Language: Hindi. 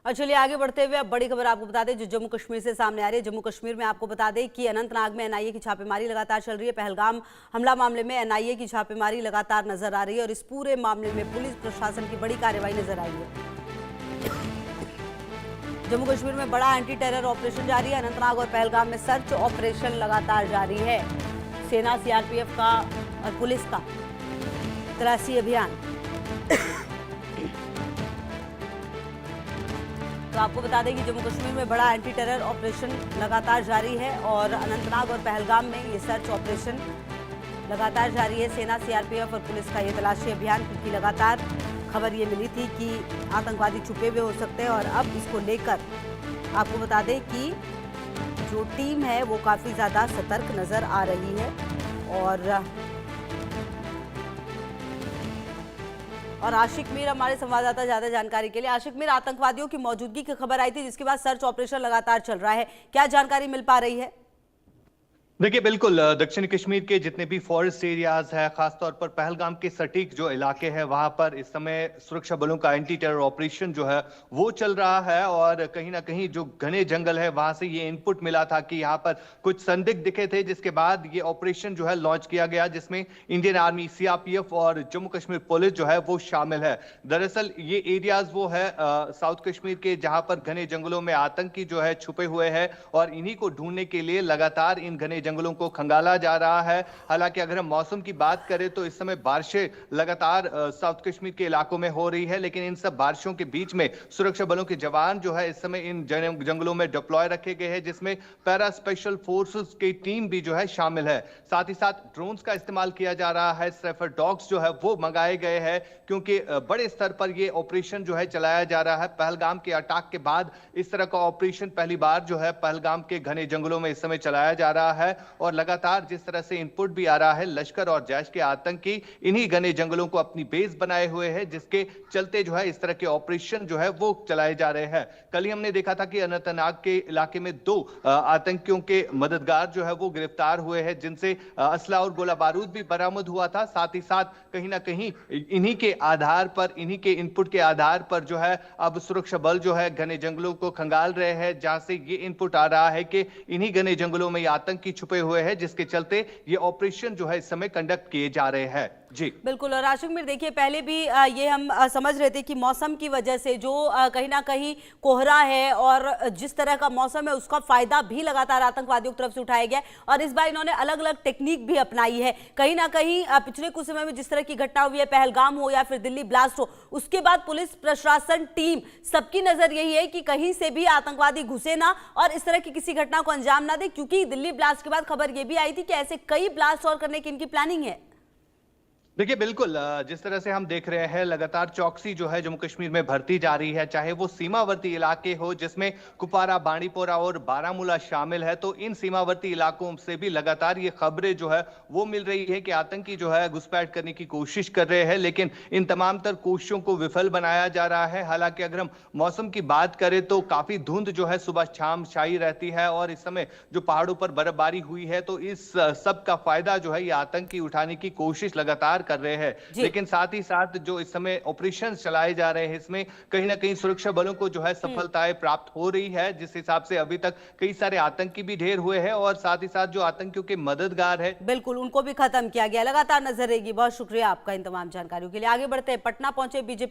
और चलिए आगे बढ़ते हुए अब बड़ी खबर आपको बता दें जो जम्मू कश्मीर से सामने आ रही है। जम्मू कश्मीर में आपको बता दें कि अनंतनाग में एनआईए की छापेमारी लगातार चल रही है। पहलगाम हमला मामले में एनआईए की छापेमारी लगातार नजर आ रही है और इस पूरे मामले में पुलिस प्रशासन की बड़ी कार्रवाई नजर आई है। जम्मू कश्मीर में बड़ा एंटी टेरर ऑपरेशन जारी है। अनंतनाग और पहलगाम में सर्च ऑपरेशन लगातार जारी है। सेना, सीआरपीएफ का और पुलिस का तलाशी अभियान। तो आपको बता दें कि जम्मू कश्मीर में बड़ा एंटी टेरर ऑपरेशन लगातार जारी है और अनंतनाग और पहलगाम में ये सर्च ऑपरेशन लगातार जारी है। सेना, सीआरपीएफ और पुलिस का ये तलाशी अभियान, क्योंकि लगातार खबर ये मिली थी कि आतंकवादी छुपे हुए हो सकते हैं और अब इसको लेकर आपको बता दें कि जो टीम है वो काफ़ी ज़्यादा सतर्क नज़र आ रही है। और आशिक मीर हमारे संवाददाता ज्यादा जानकारी के लिए। आशिक मीर, आतंकवादियों की मौजूदगी की खबर आई थी जिसके बाद सर्च ऑपरेशन लगातार चल रहा है, क्या जानकारी मिल पा रही है? देखिए बिल्कुल, दक्षिणी कश्मीर के जितने भी फॉरेस्ट एरियाज है, खासतौर पर पहलगाम के सटीक जो इलाके हैं वहां पर इस समय सुरक्षा बलों का एंटी टेरर ऑपरेशन जो है वो चल रहा है। और कहीं ना कहीं जो घने जंगल है वहां से ये इनपुट मिला था कि यहाँ पर कुछ संदिग्ध दिखे थे, जिसके बाद ये ऑपरेशन जो है लॉन्च किया गया, जिसमें इंडियन आर्मी, सीआरपीएफ और जम्मू कश्मीर पुलिस जो है वो शामिल है। दरअसल ये एरियाज वो है साउथ कश्मीर के जहां पर घने जंगलों में आतंकी जो है छुपे हुए हैं और इन्हीं को ढूंढने के लिए लगातार इन घने जंगलों को खंगाला जा रहा है। हालांकि अगर हम मौसम की बात करें तो इस समय बारिशें लगातार साउथ कश्मीर के इलाकों में हो रही है, लेकिन इन सब बारिशों के बीच में सुरक्षा बलों के जवान जो है इस समय इन जंगलों में डिप्लॉय रखे गए हैं, जिसमें पैरा स्पेशल फोर्सेस की टीम भी जो है शामिल है। साथ ही साथ ड्रोन्स का इस्तेमाल किया जा रहा है, स्नाइपर डॉग्स जो है वो मंगाए गए हैं, क्योंकि बड़े स्तर पर यह ऑपरेशन जो है चलाया जा रहा है। पहलगाम के अटैक के बाद इस तरह का ऑपरेशन पहली बार जो है पहलगाम के घने जंगलों में इस समय चलाया जा रहा है। और लगातार जिस तरह से इनपुट भी आ रहा है, लश्कर और जैश के आतंकी इन्हीं घने जंगलों को अपनी बेस बनाए हुए हैं, जिसके चलते जो है इस तरह के ऑपरेशन जो है वो चलाए जा रहे हैं। कल ही हमने देखा था कि अनंतनाग के इलाके में 2 आतंकियों के मददगार जो है वो गिरफ्तार हुए हैं, जिनसे असला और गोला बारूद भी बरामद हुआ था। साथ ही साथ कहीं ना कहीं इन्हीं के आधार पर, इन्हीं के इनपुट के आधार पर जो है अब सुरक्षा बल जो है घने जंगलों को खंगाल रहे हैं, जहां से ये इनपुट आ रहा है कि इन्हीं घने जंगलों में आतंकी छुपे हुए हैं, जिसके चलते ये ऑपरेशन जो है इस समय कंडक्ट किए जा रहे हैं। जी बिल्कुल। और आशिक मीर देखिए, पहले भी ये हम समझ रहे थे कि मौसम की वजह से जो कहीं ना कहीं कोहरा है और जिस तरह का मौसम है उसका फायदा भी लगातार आतंकवादियों की तरफ से उठाया गया और इस बार इन्होंने अलग अलग टेक्निक भी अपनाई है। कहीं ना कहीं पिछले कुछ समय में जिस तरह की घटना हुई है, पहलगाम हो या फिर दिल्ली ब्लास्ट हो, उसके बाद पुलिस प्रशासन, टीम, सबकी नजर यही है कि कहीं से भी आतंकवादी घुसे ना और इस तरह की किसी घटना को अंजाम ना दे, क्योंकि दिल्ली ब्लास्ट के बाद खबर यह भी आई थी कि ऐसे कई ब्लास्ट और करने की इनकी प्लानिंग है। देखिए बिल्कुल, जिस तरह से हम देख रहे हैं लगातार चौकसी जो है जम्मू कश्मीर में बढ़ती जा रही है, चाहे वो सीमावर्ती इलाके हो जिसमें कुपवारा, बांडीपोरा और बारामूला शामिल है। तो इन सीमावर्ती इलाकों से भी लगातार ये खबरें जो है वो मिल रही है कि आतंकी जो है घुसपैठ करने की कोशिश कर रहे हैं, लेकिन इन तमाम तर कोशिशों को विफल बनाया जा रहा है। हालांकि अगर हम मौसम की बात करें तो काफी धुंध जो है सुबह शाम छाई रहती है और इस समय जो पहाड़ों पर बर्फबारी हुई है, तो इस सब का फायदा जो है ये आतंकी उठाने की कोशिश लगातार कर रहे हैं। लेकिन साथ ही साथ जो इस समय ऑपरेशन चलाए जा रहे हैं, इसमें कहीं ना कहीं सुरक्षा बलों को जो है सफलताएं प्राप्त हो रही है, जिस हिसाब से अभी तक कई सारे आतंकी भी ढेर हुए हैं और साथ ही साथ जो आतंकियों के मददगार है बिल्कुल उनको भी खत्म किया गया। लगातार नजर रहेगी। बहुत शुक्रिया आपका इन तमाम जानकारियों के लिए। आगे बढ़ते हैं, पटना पहुंचे बीजेपी